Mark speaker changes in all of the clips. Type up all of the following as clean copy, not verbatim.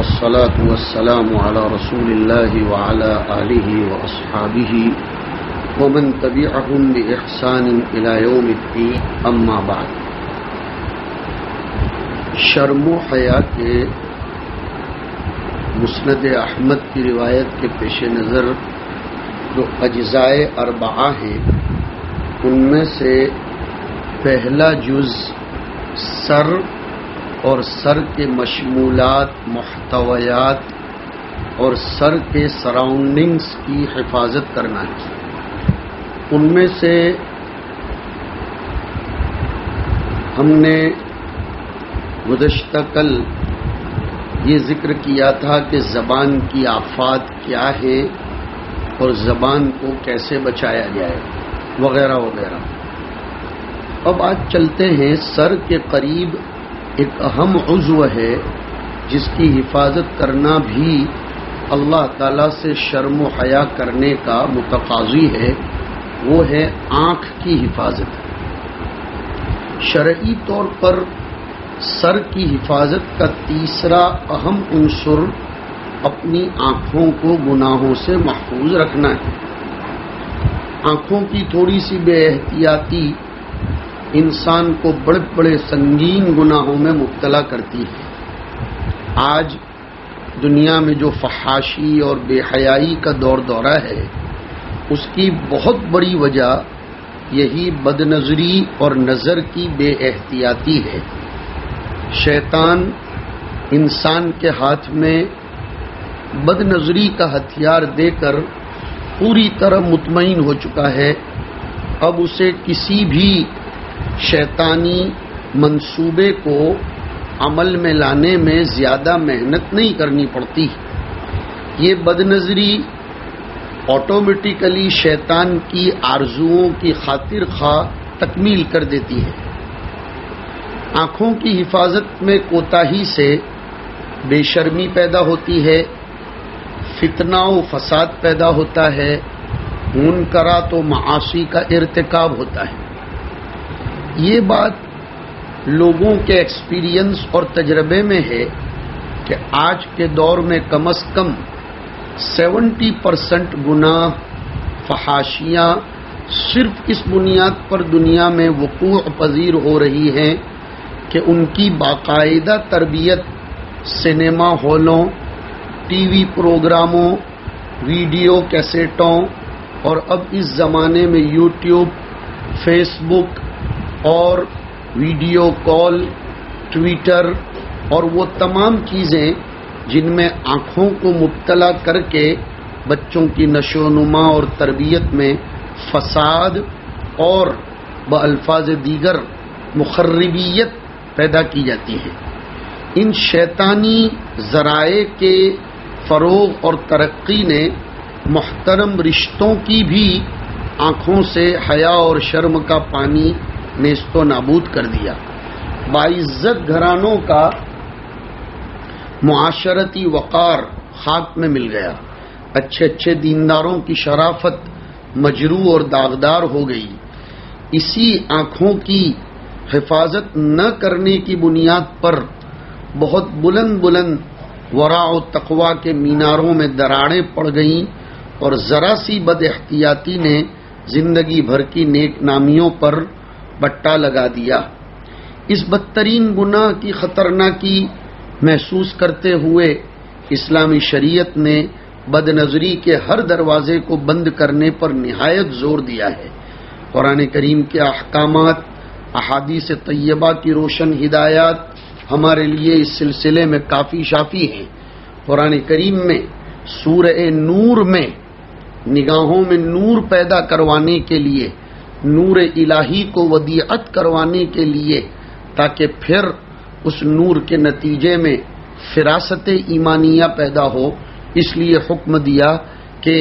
Speaker 1: والصلاة والسلام على رسول الله وعلى آله وأصحابه ومن تبعهم بإحسان إلى يوم الدين أما بعد. شرم و حیا کے مسند احمد کی روایت کے پیش نظر جو اجزائے اربعہ ہیں ان میں سے پہلا جز سر اور سر کے مشمولات، محتویات اور سر کے سراؤنڈنگز کی حفاظت کرنا ہے. ان میں سے ہم نے گزشتہ کل یہ ذکر کیا تھا کہ زبان کی آفات کیا ہے اور زبان کو کیسے بچایا جائے وغیرہ وغیرہ. اب آج چلتے ہیں سر کے قریب ایک اہم عضو ہے جس کی حفاظت کرنا بھی اللہ تعالیٰ سے شرم و حیا کرنے کا متقاضی ہے، وہ ہے آنکھ کی حفاظت. شرعی طور پر سر کی حفاظت کا تیسرا اہم عنصر اپنی آنکھوں کو گناہوں سے محفوظ رکھنا ہے. آنکھوں کی تھوڑی سی بے احتیاطی انسان کو بڑے بڑے سنگین گناہوں میں مبتلا کرتی ہے. آج دنیا میں جو فحاشی اور بے حیائی کا دور دورہ ہے اس کی بہت بڑی وجہ یہی بد نظری اور نظر کی بے احتیاطی ہے. شیطان انسان کے ہاتھ میں بد نظری کا ہتھیار دے کر پوری طرح مطمئن ہو چکا ہے. اب اسے کسی بھی شیطانی منصوبے کو عمل میں لانے میں زیادہ محنت نہیں کرنی پڑتی. یہ بد نظری آٹومیٹیکلی شیطان کی آرزوؤں کی خاطر خواہ تکمیل کر دیتی ہے. آنکھوں کی حفاظت میں کوتاہی سے بے شرمی پیدا ہوتی ہے، فتنہ و فساد پیدا ہوتا ہے، منکرات و معاصی کا ارتکاب ہوتا ہے. یہ بات لوگوں کے ایکسپیرینس اور تجربے میں ہے کہ آج کے دور میں کم از کم 70% گناہ، فحاشیاں صرف اس بنیاد پر دنیا میں وقوع پذیر ہو رہی ہیں کہ ان کی باقاعدہ تربیت سنیما ہالوں، ٹی وی پروگراموں، ویڈیو کیسٹوں اور اب اس زمانے میں یوٹیوب، فیس بک اور ویڈیو کال، ٹویٹر اور وہ تمام چیزیں جن میں آنکھوں کو مبتلا کر کے بچوں کی نشو و نما اور تربیت میں فساد اور بالفاظ دیگر مخربیت پیدا کی جاتی ہے. ان شیطانی ذرائع کے فروغ اور ترقی نے محترم رشتوں کی بھی آنکھوں سے حیا اور شرم کا پانی نیست و نابود کر دیا. باعزت گھرانوں کا معاشرتی وقار خاک میں مل گیا. اچھے اچھے دینداروں کی شرافت مجروح اور داغدار ہو گئی. اسی آنکھوں کی حفاظت نہ کرنے کی بنیاد پر بہت بلند بلند ورع و تقوی کے میناروں میں دراڑیں پڑ گئیں اور ذرا سی بد احتیاطی نے زندگی بھر کی نیک نامیوں پر بٹا لگا دیا. اس بدترین گناہ کی خطرناکی محسوس کرتے ہوئے اسلامی شریعت نے بد نظری کے ہر دروازے کو بند کرنے پر نہایت زور دیا ہے. قرآن کریم کے احکامات، احادیث طیبہ کی روشن ہدایات ہمارے لیے اس سلسلے میں کافی شافی ہیں. قرآن کریم میں سورہ نور میں نگاہوں میں نور پیدا کروانے کے لیے، نور الہی کو ودیعت کروانے کے لیے، تاکہ پھر اس نور کے نتیجے میں فراست ایمانیہ پیدا ہو، اس لیے حکم دیا کہ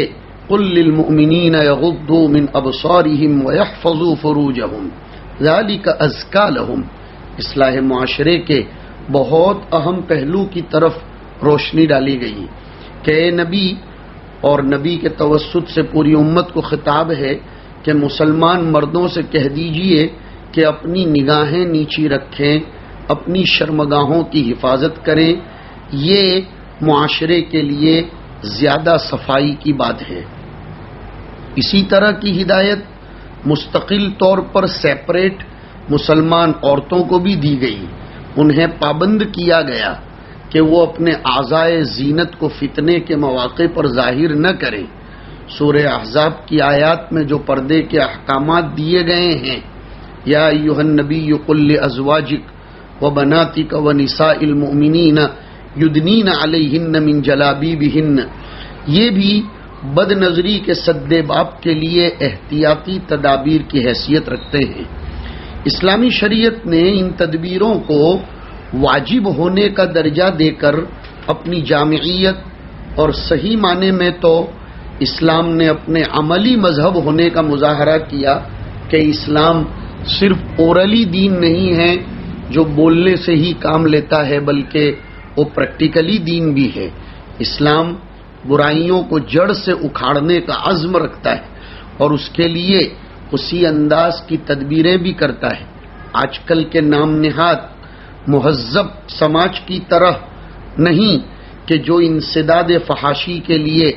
Speaker 1: قل للمؤمنین یغضوا من ابصارهم ویحفظوا فروجهم ذلک ازکی لهم. اصلاح معاشرے کے بہت اہم پہلو کی طرف روشنی ڈالی گئی کہ اے نبی، اور نبی کے توسط سے پوری امت کو خطاب ہے کہ مسلمان مردوں سے کہہ دیجئے کہ اپنی نگاہیں نیچی رکھیں، اپنی شرمگاہوں کی حفاظت کریں. یہ معاشرے کے لیے زیادہ صفائی کی بات ہے۔ اسی طرح کی ہدایت مستقل طور پر سیپریٹ مسلمان عورتوں کو بھی دی گئی۔ انہیں پابند کیا گیا کہ وہ اپنے اعضائے زینت کو فتنے کے مواقع پر ظاہر نہ کریں۔ سورہ احزاب کی آیات میں جو پردے کے احکامات دیے گئے ہیں، یا ایھا النبی قل لازواجک وبناتک ونساء المؤمنین یدنین علیہن من جلابیبہن، یہ بھی بد نظری کے سد باب کے لیے احتیاطی تدابیر کی حیثیت رکھتے ہیں۔ اسلامی شریعت نے ان تدبیروں کو واجب ہونے کا درجہ دے کر اپنی جامعیت اور صحیح معنی میں تو اسلام نے اپنے عملی مذہب ہونے کا مظاہرہ کیا کہ اسلام صرف اورلی دین نہیں ہے جو بولنے سے ہی کام لیتا ہے، بلکہ وہ پریکٹیکلی دین بھی ہے۔ اسلام برائیوں کو جڑ سے اکھاڑنے کا عزم رکھتا ہے اور اس کے لیے اسی انداز کی تدبیریں بھی کرتا ہے۔ آج کل کے نام نہاد مہذب سماج کی طرح نہیں کہ جو انسداد فحاشی کے لیے،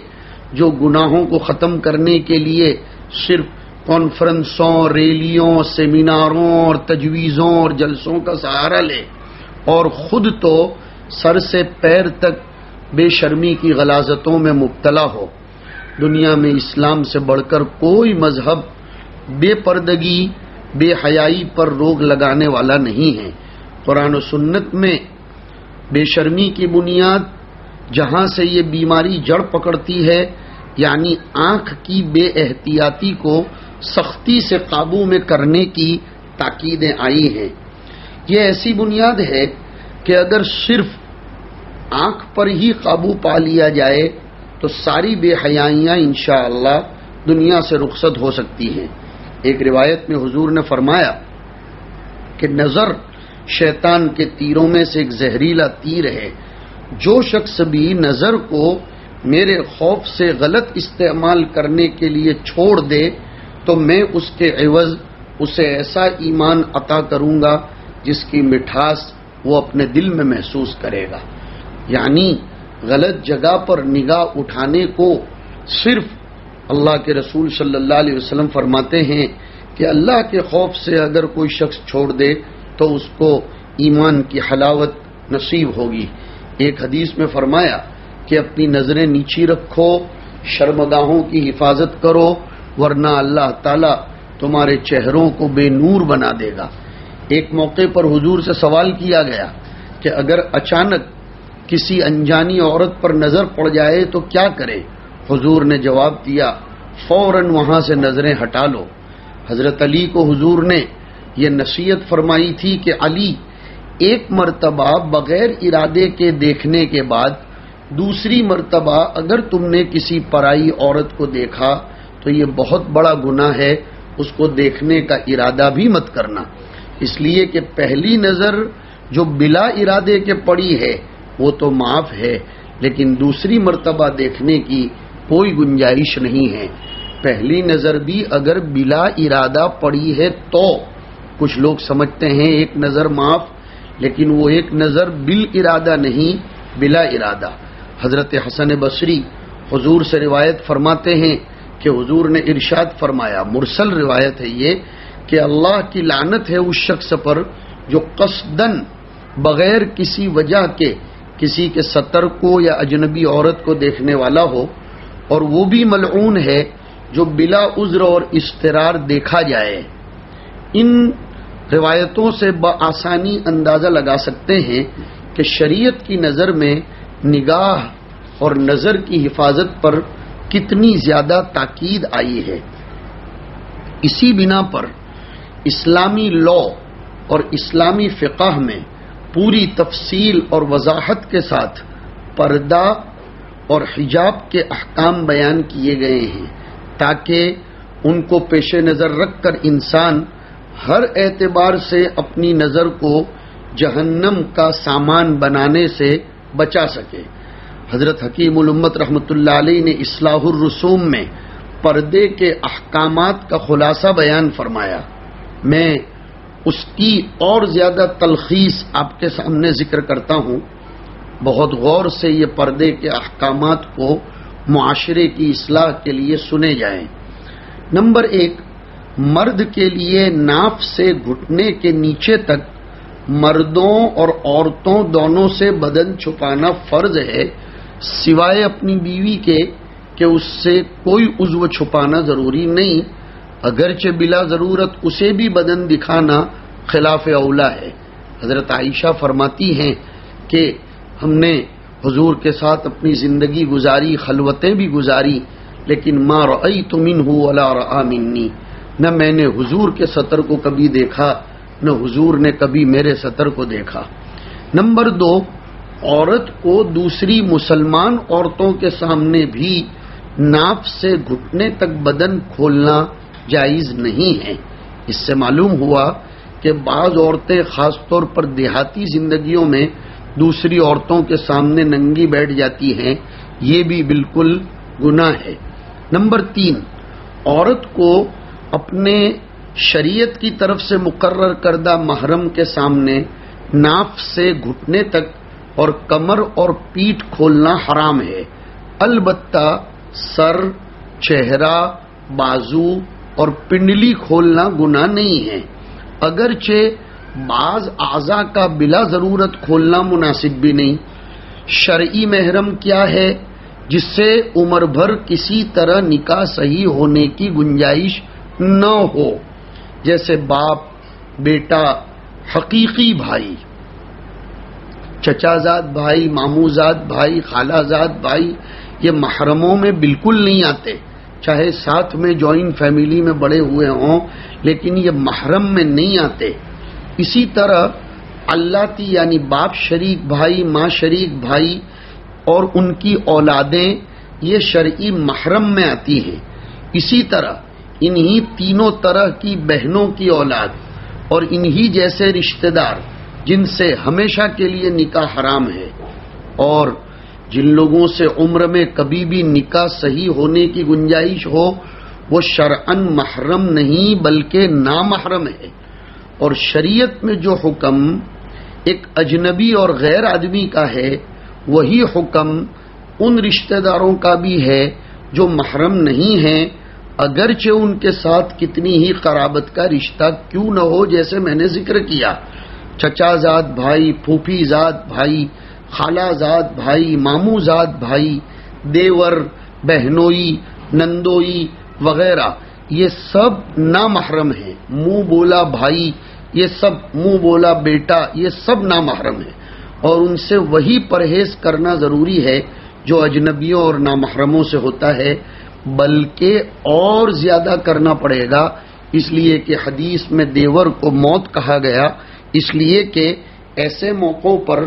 Speaker 1: جو گناہوں کو ختم کرنے کے لیے صرف کانفرنسوں، ریلیوں، سیمیناروں اور تجویزوں اور جلسوں کا سہارا لے اور خود تو سر سے پیر تک بے شرمی کی غلاظتوں میں مبتلا ہو۔ دنیا میں اسلام سے بڑھ کر کوئی مذہب بے پردگی، بے حیائی پر روک لگانے والا نہیں ہے۔ قرآن و سنت میں بے شرمی کی بنیاد جہاں سے یہ بیماری جڑ پکڑتی ہے، یعنی آنکھ کی بے احتیاطی کو سختی سے قابو میں کرنے کی تاکیدیں آئی ہیں۔ یہ ایسی بنیاد ہے کہ اگر صرف آنکھ پر ہی قابو پا لیا جائے تو ساری بے حیائیاں انشاءاللہ دنیا سے رخصت ہو سکتی ہیں۔ ایک روایت میں حضور نے فرمایا کہ نظر شیطان کے تیروں میں سے ایک زہریلا تیر ہے، جو شخص بھی نظر کو میرے خوف سے غلط استعمال کرنے کے لیے چھوڑ دے تو میں اس کے عوض اسے ایسا ایمان عطا کروں گا جس کی مٹھاس وہ اپنے دل میں محسوس کرے گا۔ یعنی غلط جگہ پر نگاہ اٹھانے کو صرف اللہ کے رسول صلی اللہ علیہ وسلم فرماتے ہیں کہ اللہ کے خوف سے اگر کوئی شخص چھوڑ دے تو اس کو ایمان کی حلاوت نصیب ہوگی۔ ایک حدیث میں فرمایا کہ اپنی نظریں نیچی رکھو، شرمگاہوں کی حفاظت کرو، ورنہ اللہ تعالیٰ تمہارے چہروں کو بے نور بنا دے گا۔ ایک موقع پر حضور سے سوال کیا گیا کہ اگر اچانک کسی انجانی عورت پر نظر پڑ جائے تو کیا کرے؟ حضور نے جواب دیا، فوراً وہاں سے نظریں ہٹا لو۔ حضرت علی کو حضور نے یہ نصیحت فرمائی تھی کہ علی، ایک مرتبہ بغیر ارادے کے دیکھنے کے بعد دوسری مرتبہ اگر تم نے کسی پرائی عورت کو دیکھا تو یہ بہت بڑا گناہ ہے، اس کو دیکھنے کا ارادہ بھی مت کرنا، اس لیے کہ پہلی نظر جو بلا ارادے کے پڑی ہے وہ تو معاف ہے، لیکن دوسری مرتبہ دیکھنے کی کوئی گنجائش نہیں ہے۔ پہلی نظر بھی اگر بلا ارادہ پڑی ہے تو کچھ لوگ سمجھتے ہیں ایک نظر معاف، لیکن وہ ایک نظر بالارادہ نہیں، بلا ارادہ۔ حضرت حسن بصری حضور سے روایت فرماتے ہیں کہ حضور نے ارشاد فرمایا، مرسل روایت ہے یہ، کہ اللہ کی لعنت ہے اس شخص پر جو قصدن بغیر کسی وجہ کے کسی کے ستر کو یا اجنبی عورت کو دیکھنے والا ہو، اور وہ بھی ملعون ہے جو بلا عذر اور اضطرار دیکھا جائے۔ ان روایتوں سے بآسانی اندازہ لگا سکتے ہیں کہ شریعت کی نظر میں نگاہ اور نظر کی حفاظت پر کتنی زیادہ تاکید آئی ہے۔ اسی بنا پر اسلامی لاء اور اسلامی فقہ میں پوری تفصیل اور وضاحت کے ساتھ پردہ اور حجاب کے احکام بیان کیے گئے ہیں تاکہ ان کو پیش نظر رکھ کر انسان ہر اعتبار سے اپنی نظر کو جہنم کا سامان بنانے سے بچا سکے۔ حضرت حکیم الامت رحمۃ اللہ علیہ نے اصلاح الرسوم میں پردے کے احکامات کا خلاصہ بیان فرمایا۔ میں اس کی اور زیادہ تلخیص آپ کے سامنے ذکر کرتا ہوں۔ بہت غور سے یہ پردے کے احکامات کو معاشرے کی اصلاح کے لیے سنے جائیں۔ نمبر 1، مرد کے لیے ناف سے گھٹنے کے نیچے تک مردوں اور عورتوں دونوں سے بدن چھپانا فرض ہے، سوائے اپنی بیوی کے کہ اس سے کوئی عضو چھپانا ضروری نہیں، اگرچہ بلا ضرورت اسے بھی بدن دکھانا خلاف اولا ہے۔ حضرت عائشہ فرماتی ہیں کہ ہم نے حضور کے ساتھ اپنی زندگی گزاری، خلوتیں بھی گزاری، لیکن ما رأیت منہ ولا رأى منی، نہ میں نے حضور کے سطر کو کبھی دیکھا نہ حضور نے کبھی میرے سطر کو دیکھا۔ نمبر 2، عورت کو دوسری مسلمان عورتوں کے سامنے بھی ناف سے گھٹنے تک بدن کھولنا جائز نہیں ہے۔ اس سے معلوم ہوا کہ بعض عورتیں خاص طور پر دیہاتی زندگیوں میں دوسری عورتوں کے سامنے ننگی بیٹھ جاتی ہیں، یہ بھی بالکل گناہ ہے۔ نمبر 3، عورت کو اپنے شریعت کی طرف سے مقرر کردہ محرم کے سامنے ناف سے گھٹنے تک اور کمر اور پیٹھ کھولنا حرام ہے، البتہ سر، چہرہ، بازو اور پنڈلی کھولنا گناہ نہیں ہے، اگرچہ بعض اعضاء کا بلا ضرورت کھولنا مناسب بھی نہیں۔ شرعی محرم کیا ہے؟ جس سے عمر بھر کسی طرح نکاح صحیح ہونے کی گنجائش نہ ہو، جیسے باپ، بیٹا، حقیقی بھائی، چچا زاد بھائی، ماموں زاد بھائی، خالہ زاد بھائی، یہ محرموں میں بالکل نہیں آتے، چاہے ساتھ میں جوائنٹ فیملی میں بڑے ہوئے ہوں، لیکن یہ محرم میں نہیں آتے۔ اسی طرح اللاتی یعنی باپ شریک بھائی، ماں شریک بھائی اور ان کی اولادیں یہ شرعی محرم میں آتی ہیں۔ اسی طرح انہی تینوں طرح کی بہنوں کی اولاد اور انہی جیسے رشتہ دار جن سے ہمیشہ کے لیے نکاح حرام ہے، اور جن لوگوں سے عمر میں کبھی بھی نکاح صحیح ہونے کی گنجائش ہو، وہ شرعاً محرم نہیں بلکہ نامحرم ہے۔ اور شریعت میں جو حکم ایک اجنبی اور غیر آدمی کا ہے، وہی حکم ان رشتہ داروں کا بھی ہے جو محرم نہیں ہیں، اگرچہ ان کے ساتھ کتنی ہی قرابت کا رشتہ کیوں نہ ہو، جیسے میں نے ذکر کیا، چچا زاد بھائی، پھوپھی زاد بھائی، خالہ زاد بھائی، ماموں زاد بھائی، دیور، بہنوئی، نندوئی وغیرہ، یہ سب نامحرم ہیں۔ منہ بولا بھائی، یہ سب، منہ بولا بیٹا، یہ سب نامحرم ہیں، اور ان سے وہی پرہیز کرنا ضروری ہے جو اجنبیوں اور نامحرموں سے ہوتا ہے، بلکہ اور زیادہ کرنا پڑے گا، اس لیے کہ حدیث میں دیور کو موت کہا گیا، اس لیے کہ ایسے موقعوں پر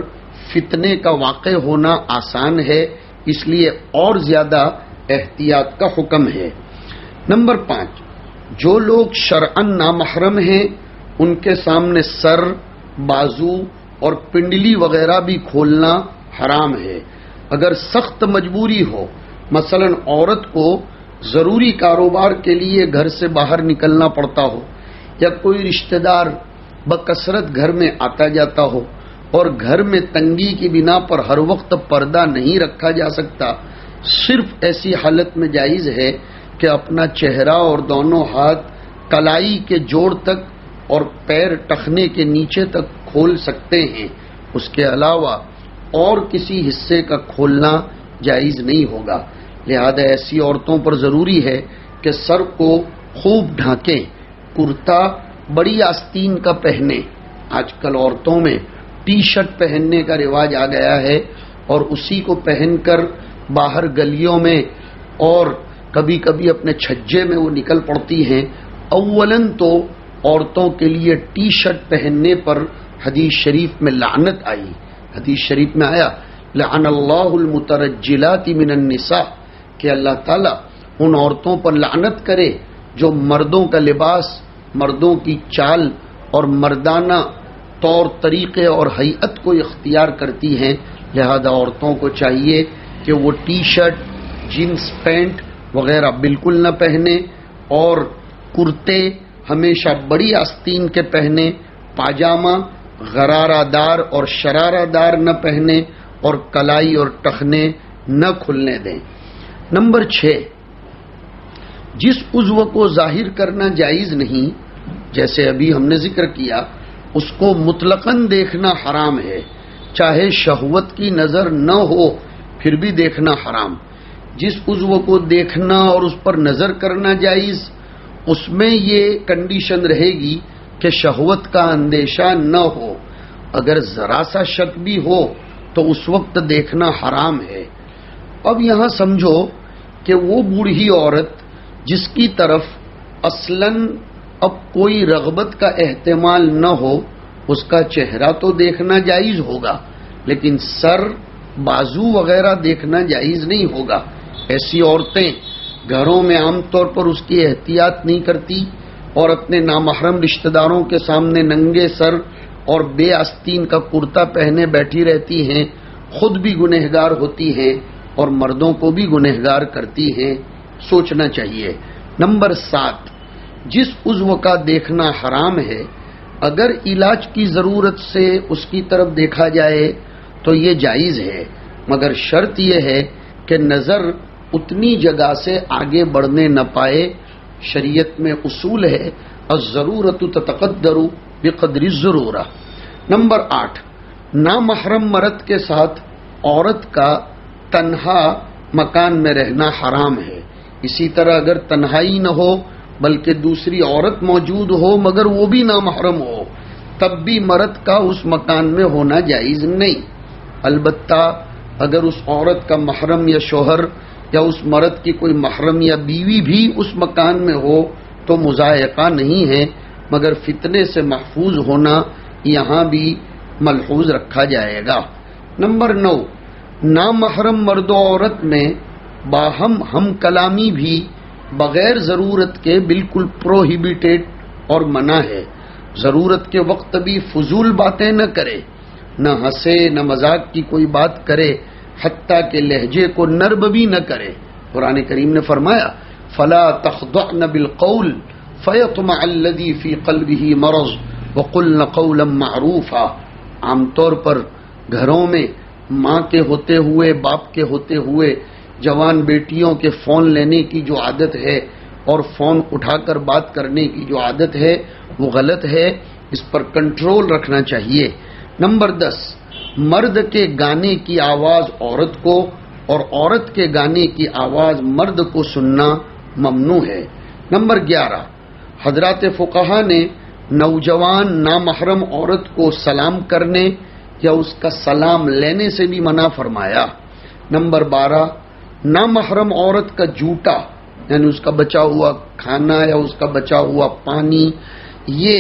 Speaker 1: فتنے کا واقع ہونا آسان ہے، اس لیے اور زیادہ احتیاط کا حکم ہے۔ نمبر 5، جو لوگ شرعاً نامحرم ہیں ان کے سامنے سر، بازو اور پنڈلی وغیرہ بھی کھولنا حرام ہے۔ اگر سخت مجبوری ہو، مثلا عورت کو ضروری کاروبار کے لیے گھر سے باہر نکلنا پڑتا ہو، یا کوئی رشتہ دار بکثرت گھر میں آتا جاتا ہو اور گھر میں تنگی کی بنا پر ہر وقت پردہ نہیں رکھا جا سکتا، صرف ایسی حالت میں جائز ہے کہ اپنا چہرہ اور دونوں ہاتھ کلائی کے جوڑ تک اور پیر ٹخنے کے نیچے تک کھول سکتے ہیں، اس کے علاوہ اور کسی حصے کا کھولنا جائز نہیں ہوگا۔ لہذا ایسی عورتوں پر ضروری ہے کہ سر کو خوب ڈھانکیں، کرتا بڑی آستین کا پہنے۔ آج کل عورتوں میں ٹی شرٹ پہننے کا رواج آ گیا ہے، اور اسی کو پہن کر باہر گلیوں میں اور کبھی کبھی اپنے چھجے میں وہ نکل پڑتی ہیں۔ اولاً تو عورتوں کے لیے ٹی شرٹ پہننے پر حدیث شریف میں لعنت آئی، حدیث شریف میں آیا لعن اللہ المترجلات من النساء، کہ اللہ تعالیٰ ان عورتوں پر لعنت کرے جو مردوں کا لباس، مردوں کی چال اور مردانہ طور طریقے اور ہیئت کو اختیار کرتی ہیں۔ لہذا عورتوں کو چاہیے کہ وہ ٹی شرٹ، جینس پینٹ وغیرہ بالکل نہ پہنے، اور کرتے ہمیشہ بڑی آستین کے پہنے، پاجامہ غرارہ دار اور شرارہ دار نہ پہنے، اور کلائی اور ٹخنے نہ کھلنے دیں۔ نمبر 6، جس عضو کو ظاہر کرنا جائز نہیں، جیسے ابھی ہم نے ذکر کیا، اس کو مطلقاً دیکھنا حرام ہے، چاہے شہوت کی نظر نہ ہو پھر بھی دیکھنا حرام۔ جس عضو کو دیکھنا اور اس پر نظر کرنا جائز، اس میں یہ کنڈیشن رہے گی کہ شہوت کا اندیشہ نہ ہو۔ اگر ذرا سا شک بھی ہو تو اس وقت دیکھنا حرام ہے۔ اب یہاں سمجھو کہ وہ بوڑھی عورت جس کی طرف اصلاً اب کوئی رغبت کا احتمال نہ ہو، اس کا چہرہ تو دیکھنا جائز ہوگا، لیکن سر، بازو وغیرہ دیکھنا جائز نہیں ہوگا۔ ایسی عورتیں گھروں میں عام طور پر اس کی احتیاط نہیں کرتی اور اپنے نامحرم رشتہ داروں کے سامنے ننگے سر اور بے آستین کا کرتا پہنے بیٹھی رہتی ہیں، خود بھی گنہگار ہوتی ہیں اور مردوں کو بھی گنہگار کرتی ہیں، سوچنا چاہیے۔ نمبر 7، جس عضو کا دیکھنا حرام ہے، اگر علاج کی ضرورت سے اس کی طرف دیکھا جائے تو یہ جائز ہے، مگر شرط یہ ہے کہ نظر اتنی جگہ سے آگے بڑھنے نہ پائے۔ شریعت میں اصول ہے الضرورت تتقدر بقدر الضرورہ۔ نمبر 8، نامحرم مرد کے ساتھ عورت کا تنہا مکان میں رہنا حرام ہے۔ اسی طرح اگر تنہائی نہ ہو بلکہ دوسری عورت موجود ہو مگر وہ بھی نامحرم ہو، تب بھی مرد کا اس مکان میں ہونا جائز نہیں۔ البتہ اگر اس عورت کا محرم یا شوہر یا اس مرد کی کوئی محرم یا بیوی بھی اس مکان میں ہو تو مضائقہ نہیں ہے، مگر فتنے سے محفوظ ہونا یہاں بھی ملحوظ رکھا جائے گا۔ نمبر 9، نامحرم مرد و عورت میں باہم ہم کلامی بھی بغیر ضرورت کے بالکل پروہیبیٹڈ اور منع ہے۔ ضرورت کے وقت بھی فضول باتیں نہ کرے، نہ ہنسے، نہ مذاق کی کوئی بات کرے، حتیٰ کہ لہجے کو نرم بھی نہ کرے۔ قرآن کریم نے فرمایا فَلَا تَخْضَعْنَ بِالْقَوْلِ فَيَطْمَعَ الَّذِي فِي قَلْبِهِ مَرَضٌ وَقُلْنَ قَوْلًا مَّعْرُوفًا۔ عام طور پر گھروں میں ماں کے ہوتے ہوئے، باپ کے ہوتے ہوئے جوان بیٹیوں کے فون لینے کی جو عادت ہے اور فون اٹھا کر بات کرنے کی جو عادت ہے وہ غلط ہے، اس پر کنٹرول رکھنا چاہیے۔ نمبر 10، مرد کے گانے کی آواز عورت کو اور عورت کے گانے کی آواز مرد کو سننا ممنوع ہے۔ نمبر 11، حضرات فقہا نے نوجوان نامحرم عورت کو سلام کرنے یا اس کا سلام لینے سے بھی منع فرمایا۔ نمبر 12، نامحرم عورت کا جوٹا یعنی اس کا بچا ہوا کھانا یا اس کا بچا ہوا پانی، یہ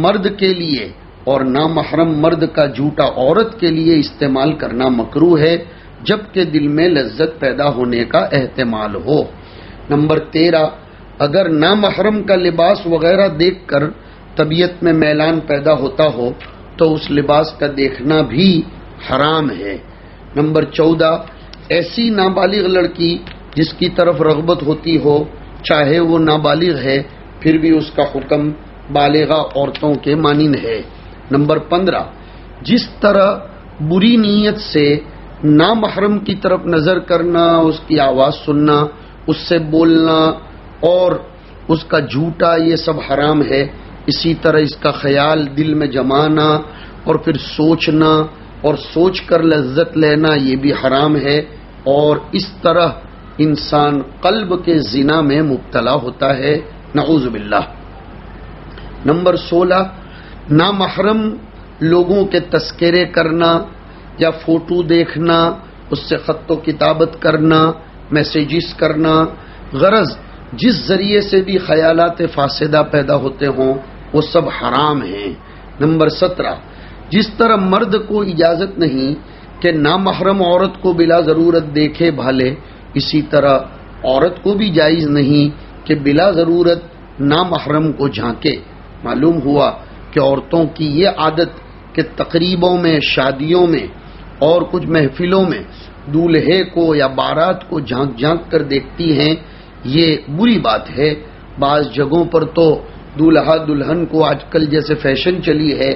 Speaker 1: مرد کے لیے اور نامحرم مرد کا جوٹا عورت کے لیے استعمال کرنا مکروہ ہے، جبکہ دل میں لذت پیدا ہونے کا احتمال ہو۔ نمبر 13، اگر نامحرم کا لباس وغیرہ دیکھ کر طبیعت میں میلان پیدا ہوتا ہو تو اس لباس کا دیکھنا بھی حرام ہے۔ نمبر 14، ایسی نابالغ لڑکی جس کی طرف رغبت ہوتی ہو، چاہے وہ نابالغ ہے پھر بھی اس کا حکم بالغہ عورتوں کے مانند ہے۔ نمبر 15، جس طرح بری نیت سے نامحرم کی طرف نظر کرنا، اس کی آواز سننا، اس سے بولنا اور اس کا جھوٹا، یہ سب حرام ہے، اسی طرح اس کا خیال دل میں جمانا اور پھر سوچنا اور سوچ کر لذت لینا یہ بھی حرام ہے، اور اس طرح انسان قلب کے زنا میں مبتلا ہوتا ہے، نعوذ باللہ۔ نمبر 16، نامحرم لوگوں کے تذکرے کرنا یا فوٹو دیکھنا، اس سے خط و کتابت کرنا، میسیجز کرنا، غرض جس ذریعے سے بھی خیالات فاسدہ پیدا ہوتے ہوں وہ سب حرام ہیں۔ نمبر 17، جس طرح مرد کو اجازت نہیں کہ نامحرم عورت کو بلا ضرورت دیکھے بھالے، اسی طرح عورت کو بھی جائز نہیں کہ بلا ضرورت نامحرم کو جھانکے۔ معلوم ہوا کہ عورتوں کی یہ عادت کہ تقریبوں میں، شادیوں میں اور کچھ محفلوں میں دولہے کو یا بارات کو جھانک جھانک کر دیکھتی ہیں، یہ بری بات ہے۔ بعض جگہوں پر تو دولہا دلہن کو آج کل جیسے فیشن چلی ہے،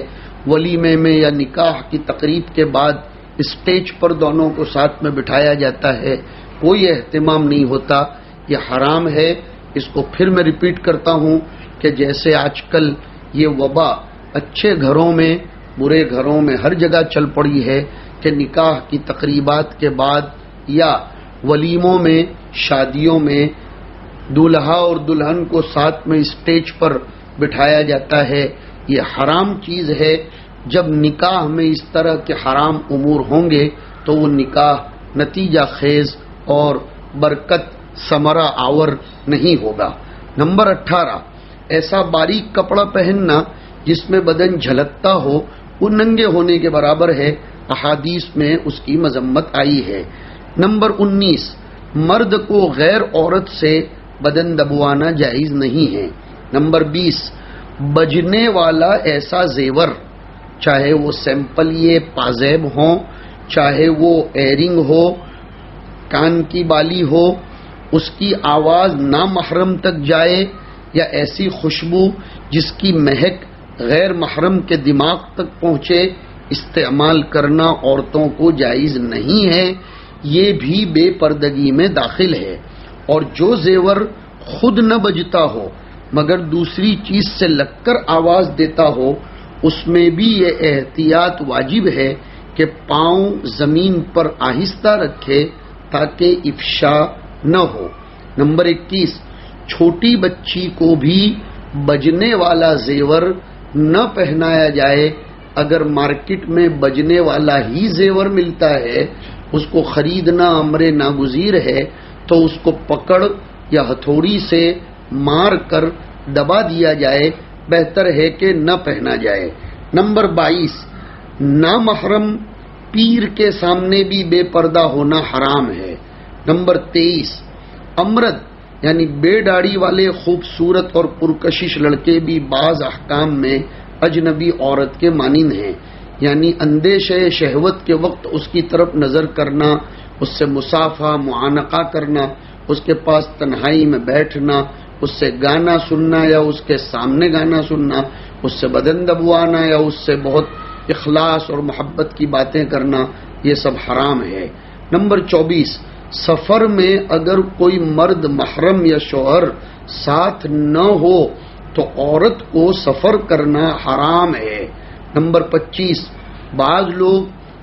Speaker 1: ولیمے میں یا نکاح کی تقریب کے بعد اسٹیج پر دونوں کو ساتھ میں بٹھایا جاتا ہے، کوئی اہتمام نہیں ہوتا، یہ حرام ہے۔ اس کو پھر میں ریپیٹ کرتا ہوں کہ جیسے آج کل یہ وبا اچھے گھروں میں برے گھروں میں ہر جگہ چل پڑی ہے کہ نکاح کی تقریبات کے بعد یا ولیموں میں شادیوں میں دولہا اور دلہن کو ساتھ میں اسٹیج پر بٹھایا جاتا ہے، یہ حرام چیز ہے۔ جب نکاح میں اس طرح کے حرام امور ہوں گے تو وہ نکاح نتیجہ خیز اور برکت ثمرہ آور نہیں ہوگا۔ نمبر 18، ایسا باریک کپڑا پہننا جس میں بدن جھلکتا ہو وہ ننگے ہونے کے برابر ہے، احادیث میں اس کی مذمت آئی ہے۔ نمبر 19، مرد کو غیر عورت سے بدن دبوانا جائز نہیں ہے۔ نمبر 20، بجنے والا ایسا زیور، چاہے وہ سیمپل یہ پازیب ہوں، چاہے وہ ایرنگ ہو، کان کی بالی ہو، اس کی آواز نامحرم تک جائے یا ایسی خوشبو جس کی مہک غیر محرم کے دماغ تک پہنچے، استعمال کرنا عورتوں کو جائز نہیں ہے، یہ بھی بے پردگی میں داخل ہے۔ اور جو زیور خود نہ بجتا ہو مگر دوسری چیز سے لگ کر آواز دیتا ہو، اس میں بھی یہ احتیاط واجب ہے کہ پاؤں زمین پر آہستہ رکھے تاکہ افشا نہ ہو۔ نمبر 21، چھوٹی بچی کو بھی بجنے والا زیور نہ پہنایا جائے۔ اگر مارکیٹ میں بجنے والا ہی زیور ملتا ہے، اس کو خریدنا امر ناگزیر ہے، تو اس کو پکڑ یا ہتھوڑی سے مار کر دبا دیا جائے، بہتر ہے کہ نہ پہنا جائے۔ نمبر 22، نامحرم پیر کے سامنے بھی بے پردہ ہونا حرام ہے۔ نمبر 23، امرد یعنی بے داڑھی والے خوبصورت اور پرکشش لڑکے بھی بعض احکام میں اجنبی عورت کے مانند ہیں، یعنی اندیشہ شہوت کے وقت اس کی طرف نظر کرنا، اس سے مصافحہ معانقہ کرنا، اس کے پاس تنہائی میں بیٹھنا، اس سے گانا سننا یا اس کے سامنے گانا سننا، اس سے بدن دبوانا یا اس سے بہت اخلاص اور محبت کی باتیں کرنا، یہ سب حرام ہے۔ نمبر 24، سفر میں اگر کوئی مرد محرم یا شوہر ساتھ نہ ہو تو عورت کو سفر کرنا حرام ہے۔ نمبر 25، بعض لوگ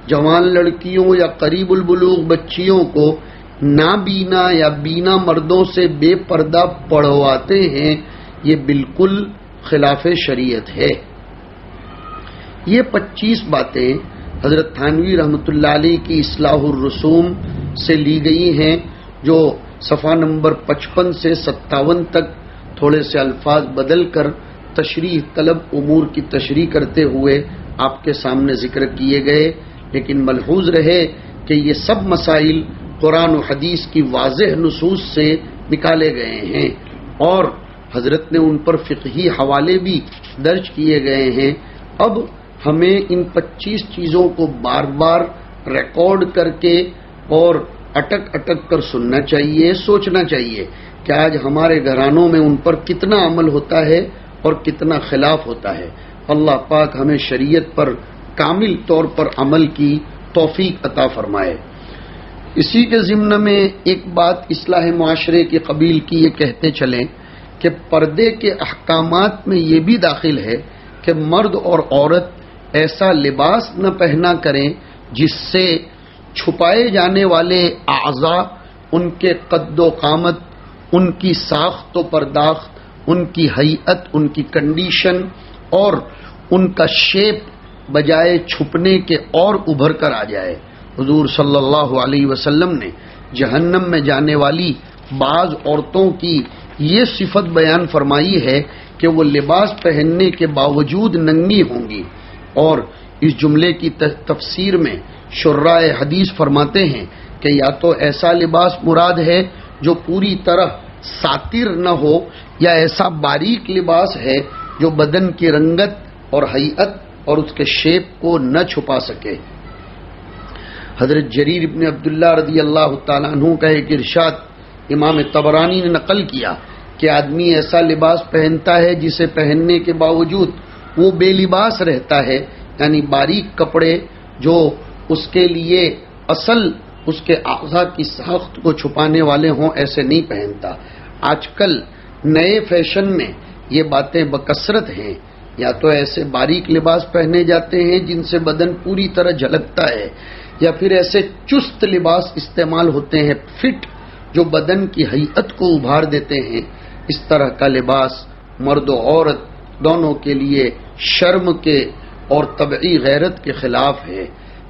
Speaker 1: جوان لڑکیوں یا قریب البلوغ بچیوں کو نابینا یا بینا مردوں سے بے پردہ پڑھواتے ہیں، یہ بالکل خلاف شریعت ہے۔ یہ 25 باتیں حضرت تھانوی رحمۃ اللہ علیہ کی اصلاح الرسوم سے لی گئی ہیں، جو صفحہ نمبر 55 سے 57 تک تھوڑے سے الفاظ بدل کر تشریح طلب امور کی تشریح کرتے ہوئے آپ کے سامنے ذکر کیے گئے، لیکن ملحوظ رہے کہ یہ سب مسائل قرآن و حدیث کی واضح نصوص سے نکالے گئے ہیں اور حضرت نے ان پر فقہی حوالے بھی درج کیے گئے ہیں۔ اب ہمیں ان 25 چیزوں کو بار بار ریکارڈ کر کے اور اٹک اٹک کر سننا چاہیے، سوچنا چاہیے کہ آج ہمارے گھرانوں میں ان پر کتنا عمل ہوتا ہے اور کتنا خلاف ہوتا ہے۔ اللہ پاک ہمیں شریعت پر کامل طور پر عمل کی توفیق عطا فرمائے۔ اسی کے ضمن میں ایک بات اصلاح معاشرے کی قبیل کی یہ کہتے چلیں کہ پردے کے احکامات میں یہ بھی داخل ہے کہ مرد اور عورت ایسا لباس نہ پہنا کریں جس سے چھپائے جانے والے اعضاء، ان کے قد و قامت، ان کی ساخت و پرداخت، ان کی ہیئت، ان کی کنڈیشن اور ان کا شیپ بجائے چھپنے کے اور ابھر کر آ جائے۔ حضور صلی اللہ علیہ وسلم نے جہنم میں جانے والی بعض عورتوں کی یہ صفت بیان فرمائی ہے کہ وہ لباس پہننے کے باوجود ننگی ہوں گی، اور اس جملے کی تفسیر میں شراح حدیث فرماتے ہیں کہ یا تو ایسا لباس مراد ہے جو پوری طرح ساتر نہ ہو، یا ایسا باریک لباس ہے جو بدن کی رنگت اور ہیئت اور اس کے شیپ کو نہ چھپا سکے۔ حضرت جریر ابن عبداللہ رضی اللہ تعالیٰ عنہ کا ایک ارشاد امام طبرانی نے نقل کیا کہ آدمی ایسا لباس پہنتا ہے جسے پہننے کے باوجود وہ بے لباس رہتا ہے، یعنی باریک کپڑے جو اس کے لیے اصل اس کے اعضاء کی ساخت کو چھپانے والے ہوں ایسے نہیں پہنتا۔ آج کل نئے فیشن میں یہ باتیں بکثرت ہیں، یا تو ایسے باریک لباس پہنے جاتے ہیں جن سے بدن پوری طرح جھلکتا ہے، یا پھر ایسے چست لباس استعمال ہوتے ہیں فٹ، جو بدن کی ہیئت کو ابھار دیتے ہیں۔ اس طرح کا لباس مرد و عورت دونوں کے لیے شرم کے اور طبعی غیرت کے خلاف ہے۔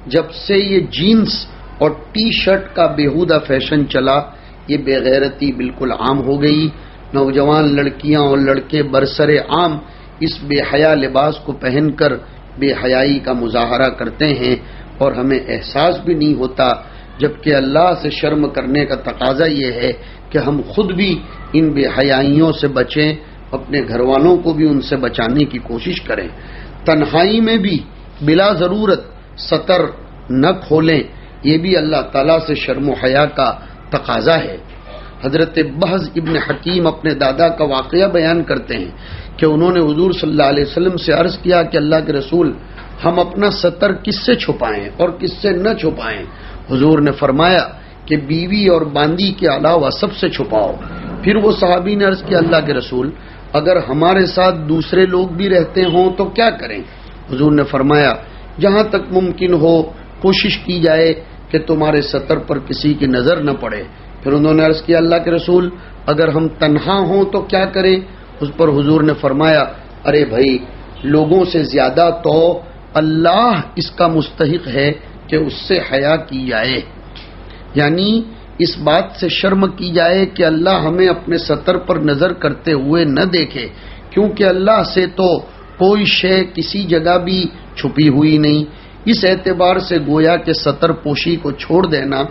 Speaker 1: جب سے یہ جینز اور ٹی شرٹ کا بیہودہ فیشن چلا، یہ بے غیرتی بالکل عام ہو گئی۔ نوجوان لڑکیاں اور لڑکے برسر عام اس بے حیا لباس کو پہن کر بے حیائی کا مظاہرہ کرتے ہیں، اور ہمیں احساس بھی نہیں ہوتا، جبکہ اللہ سے شرم کرنے کا تقاضا یہ ہے کہ ہم خود بھی ان بے حیائیوں سے بچیں، اپنے گھر والوں کو بھی ان سے بچانے کی کوشش کریں۔ تنہائی میں بھی بلا ضرورت ستر نہ کھولیں، یہ بھی اللہ تعالیٰ سے شرم و حیا کا تقاضا ہے۔ حضرت بحز ابن حکیم اپنے دادا کا واقعہ بیان کرتے ہیں کہ انہوں نے حضور صلی اللہ علیہ وسلم سے عرض کیا کہ اللہ کے رسول، ہم اپنا ستر کس سے چھپائیں اور کس سے نہ چھپائیں؟ حضور نے فرمایا کہ بیوی اور باندی کے علاوہ سب سے چھپاؤ۔ پھر وہ صحابی نے عرض کیا اللہ کے رسول، اگر ہمارے ساتھ دوسرے لوگ بھی رہتے ہوں تو کیا کریں؟ حضور نے فرمایا جہاں تک ممکن ہو کوشش کی جائے کہ تمہارے ستر پر کسی کی نظر نہ پڑے۔ پھر انہوں نے عرض کیا اللہ کے رسول، اگر ہم تنہا ہوں تو کیا کریں؟ اس پر حضور نے فرمایا ارے بھائی، لوگوں سے زیادہ تو اللہ اس کا مستحق ہے کہ اس سے حیا کی جائے، یعنی اس بات سے شرم کی جائے کہ اللہ ہمیں اپنے ستر پر نظر کرتے ہوئے نہ دیکھے، کیونکہ اللہ سے تو کوئی شے کسی جگہ بھی چھپی ہوئی نہیں۔ اس اعتبار سے گویا کہ ستر پوشی کو چھوڑ دینا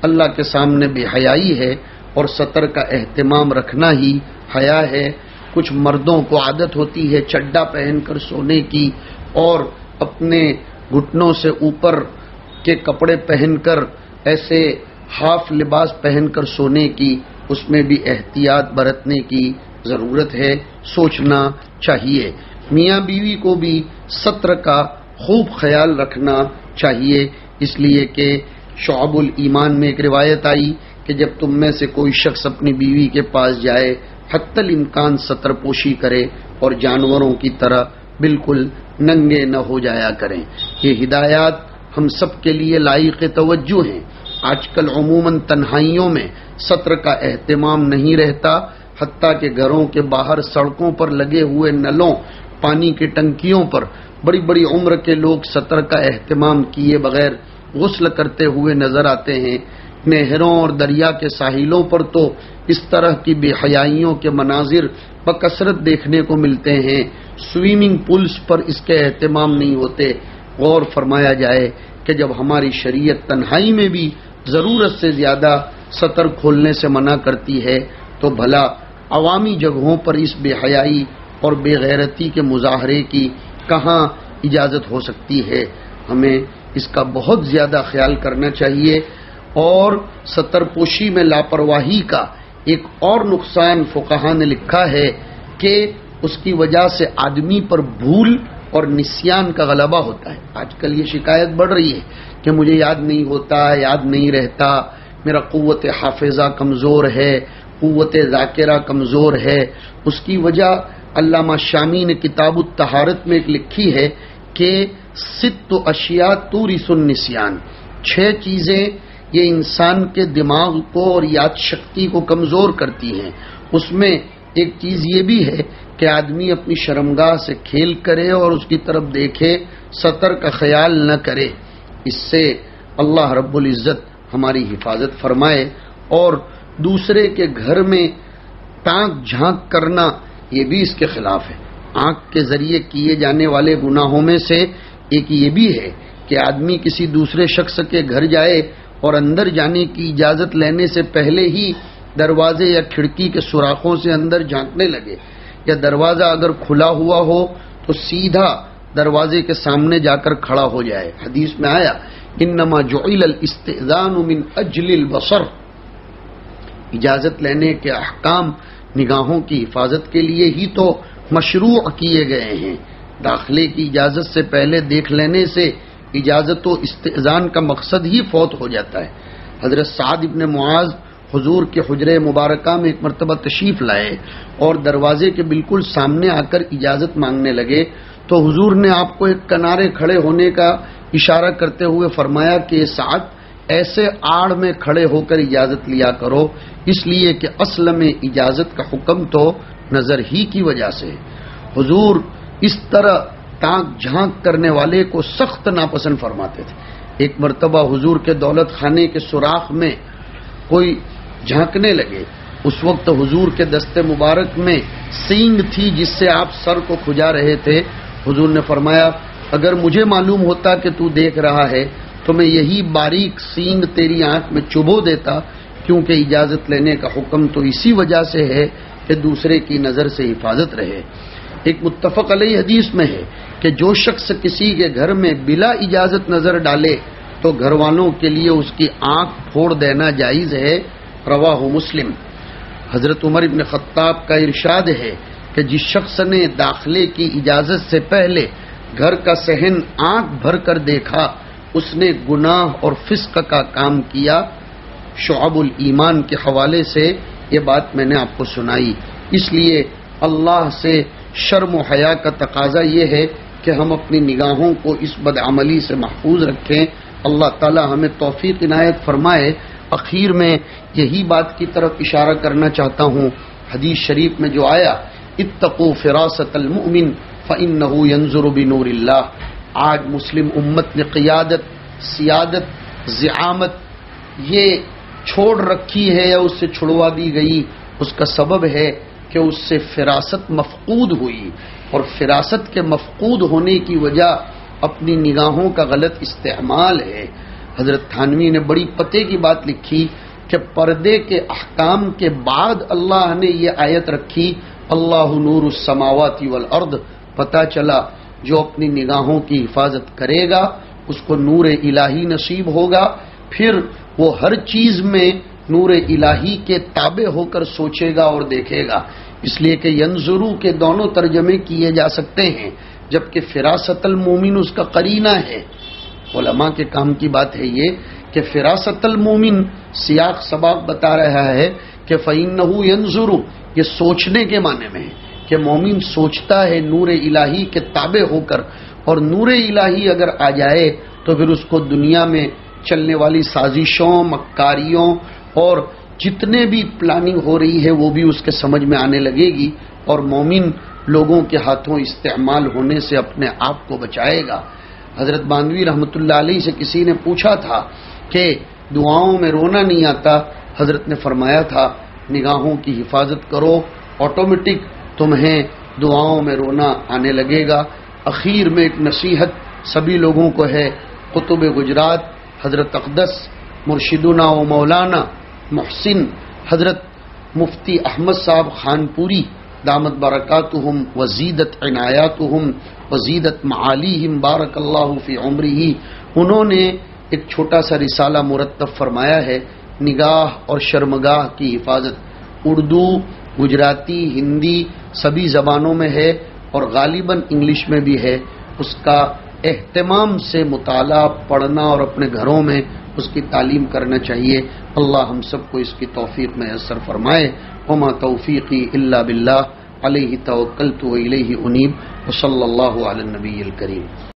Speaker 1: اللہ کے سامنے بے حیائی ہے، اور ستر کا اہتمام رکھنا ہی حیا ہے۔ کچھ مردوں کو عادت ہوتی ہے چڈا پہن کر سونے کی، اور اپنے گھٹنوں سے اوپر کے کپڑے پہن کر ایسے ہاف لباس پہن کر سونے کی، اس میں بھی احتیاط برتنے کی ضرورت ہے، سوچنا چاہیے۔ میاں بیوی کو بھی ستر کا خوب خیال رکھنا چاہیے، اس لیے کہ شعب الایمان میں ایک روایت آئی کہ جب تم میں سے کوئی شخص اپنی بیوی کے پاس جائے حتی الامکان ستر پوشی کرے اور جانوروں کی طرح بالکل ننگے نہ ہو جایا کریں۔ یہ ہدایات ہم سب کے لیے لائق توجہ ہیں۔ آج کل عموماً تنہائیوں میں ستر کا اہتمام نہیں رہتا، حتیٰ کہ گھروں کے باہر سڑکوں پر لگے ہوئے نلوں، پانی کی ٹنکیوں پر بڑی بڑی عمر کے لوگ ستر کا اہتمام کیے بغیر غسل کرتے ہوئے نظر آتے ہیں۔ نہروں اور دریا کے ساحلوں پر تو اس طرح کی بے حیائیوں کے مناظر بکثرت دیکھنے کو ملتے ہیں۔ سوئمنگ پولز پر اس کے اہتمام نہیں ہوتے۔ غور فرمایا جائے کہ جب ہماری شریعت تنہائی میں بھی ضرورت سے زیادہ ستر کھولنے سے منع کرتی ہے، تو بھلا عوامی جگہوں پر اس بے حیائی اور بے غیرتی کے مظاہرے کی کہاں اجازت ہو سکتی ہے؟ ہمیں اس کا بہت زیادہ خیال کرنا چاہیے۔ اور ستر پوشی میں لاپرواہی کا ایک اور نقصان فقہا نے لکھا ہے کہ اس کی وجہ سے آدمی پر بھول اور نسیان کا غلبہ ہوتا ہے۔ آج کل یہ شکایت بڑھ رہی ہے کہ مجھے یاد نہیں ہوتا، یاد نہیں رہتا، میرا قوت حافظہ کمزور ہے، قوت ذاکرہ کمزور ہے۔ اس کی وجہ علامہ شامی نے کتاب الطہارت میں ایک لکھی ہے کہ ست اشیاء تورث النسیان، 6 چیزیں یہ انسان کے دماغ کو اور یاد شکتی کو کمزور کرتی ہیں۔ اس میں ایک چیز یہ بھی ہے کہ آدمی اپنی شرمگاہ سے کھیل کرے اور اس کی طرف دیکھے، ستر کا خیال نہ کرے۔ اس سے اللہ رب العزت ہماری حفاظت فرمائے۔ اور دوسرے کے گھر میں تانک جھانک کرنا یہ بھی اس کے خلاف ہے۔ آنکھ کے ذریعے کیے جانے والے گناہوں میں سے ایک یہ بھی ہے کہ آدمی کسی دوسرے شخص کے گھر جائے اور اندر جانے کی اجازت لینے سے پہلے ہی دروازے یا کھڑکی کے سوراخوں سے اندر جھانکنے لگے، یا دروازہ اگر کھلا ہوا ہو تو سیدھا دروازے کے سامنے جا کر کھڑا ہو جائے۔ حدیث میں آیا انما جعل الاستئذان من اجل البصر، اجازت لینے کے احکام نگاہوں کی حفاظت کے لیے ہی تو مشروع کیے گئے ہیں۔ داخلے کی اجازت سے پہلے دیکھ لینے سے اجازت و استئذان کا مقصد ہی فوت ہو جاتا ہے۔ حضرت سعد ابن معاذ حضور کے حجرہ مبارکہ میں ایک مرتبہ تشریف لائے اور دروازے کے بالکل سامنے آ کر اجازت مانگنے لگے تو حضور نے آپ کو ایک کنارے کھڑے ہونے کا اشارہ کرتے ہوئے فرمایا کہ سعد ایسے آڑ میں کھڑے ہو کر اجازت لیا کرو، اس لیے کہ اصل میں اجازت کا حکم تو نظر ہی کی وجہ سے۔ حضور اس طرح تانک جھانک کرنے والے کو سخت ناپسند فرماتے تھے۔ ایک مرتبہ حضور کے دولت خانے کے سوراخ میں کوئی جھانکنے لگے، اس وقت حضور کے دست مبارک میں سینگ تھی جس سے آپ سر کو کھجا رہے تھے۔ حضور نے فرمایا اگر مجھے معلوم ہوتا کہ تو دیکھ رہا ہے تو میں یہی باریک سینگ تیری آنکھ میں چبھو دیتا، کیونکہ اجازت لینے کا حکم تو اسی وجہ سے ہے کہ دوسرے کی نظر سے حفاظت رہے۔ ایک متفق علیہ حدیث میں ہے کہ جو شخص کسی کے گھر میں بلا اجازت نظر ڈالے تو گھر والوں کے لیے اس کی آنکھ پھوڑ دینا جائز ہے، رواہ مسلم۔ حضرت عمر ابن خطاب کا ارشاد ہے کہ جس شخص نے داخلے کی اجازت سے پہلے گھر کا صحن آنکھ بھر کر دیکھا اس نے گناہ اور فسق کا کام کیا۔ شعب الایمان کے حوالے سے یہ بات میں نے آپ کو سنائی۔ اس لیے اللہ سے شرم و حیا کا تقاضا یہ ہے کہ ہم اپنی نگاہوں کو اس بدعملی سے محفوظ رکھیں۔ اللہ تعالی ہمیں توفیق عنایت فرمائے۔ اخیر میں یہی بات کی طرف اشارہ کرنا چاہتا ہوں، حدیث شریف میں جو آیا اتقوا فراست المؤمن فإنه ينظر بنور اللہ۔ آج مسلم امت نے قیادت، سیادت، زعامت یہ چھوڑ رکھی ہے یا اس سے چھڑوا دی گئی، اس کا سبب ہے کہ اس سے فراست مفقود ہوئی، اور فراست کے مفقود ہونے کی وجہ اپنی نگاہوں کا غلط استعمال ہے۔ حضرت تھانوی نے بڑی پتے کی بات لکھی کہ پردے کے احکام کے بعد اللہ نے یہ آیت رکھی اللہ نور السماوات والارض۔ پتہ چلا جو اپنی نگاہوں کی حفاظت کرے گا اس کو نور الہی نصیب ہوگا، پھر وہ ہر چیز میں نور الہی کے تابع ہو کر سوچے گا اور دیکھے گا۔ اس لیے کہ ینظرو کے دونوں ترجمے کیے جا سکتے ہیں، جبکہ فراست المومن اس کا قرینہ ہے۔ علماء کے کام کی بات ہے یہ کہ فراست المومن سیاق سباق بتا رہا ہے کہ فإنہ ینظر، یہ سوچنے کے معنی میں ہے کہ مومن سوچتا ہے نور الہی کے تابع ہو کر، اور نور الہی اگر آ جائے تو پھر اس کو دنیا میں چلنے والی سازشوں، مکاریوں اور جتنے بھی پلاننگ ہو رہی ہے وہ بھی اس کے سمجھ میں آنے لگے گی، اور مومن لوگوں کے ہاتھوں استعمال ہونے سے اپنے آپ کو بچائے گا۔ حضرت باندوی رحمۃ اللہ علیہ سے کسی نے پوچھا تھا کہ دعاؤں میں رونا نہیں آتا، حضرت نے فرمایا تھا نگاہوں کی حفاظت کرو، آٹومیٹک تمہیں دعاؤں میں رونا آنے لگے گا۔ اخیر میں ایک نصیحت سبھی لوگوں کو ہے، قطب گجرات حضرت اقدس مرشدنا و مولانا محسن حضرت مفتی احمد صاحب خان پوری دامت برکاتہم وزیدت عنایاتہم وزیدت معالیہم بارک اللہ فی عمرہ، انہوں نے ایک چھوٹا سا رسالہ مرتب فرمایا ہے نگاہ اور شرمگاہ کی حفاظت۔ اردو، گجراتی، ہندی سبھی زبانوں میں ہے اور غالباً انگلش میں بھی ہے۔ اس کا اہتمام سے مطالعہ، پڑھنا اور اپنے گھروں میں اس کی تعلیم کرنا چاہیے۔ اللہ ہم سب کو اس کی توفیق میسر فرمائے۔ وما توفیقی الا باللہ علیہ توکلت و الیہ انیب، وصلی اللہ علی النبی الکریم۔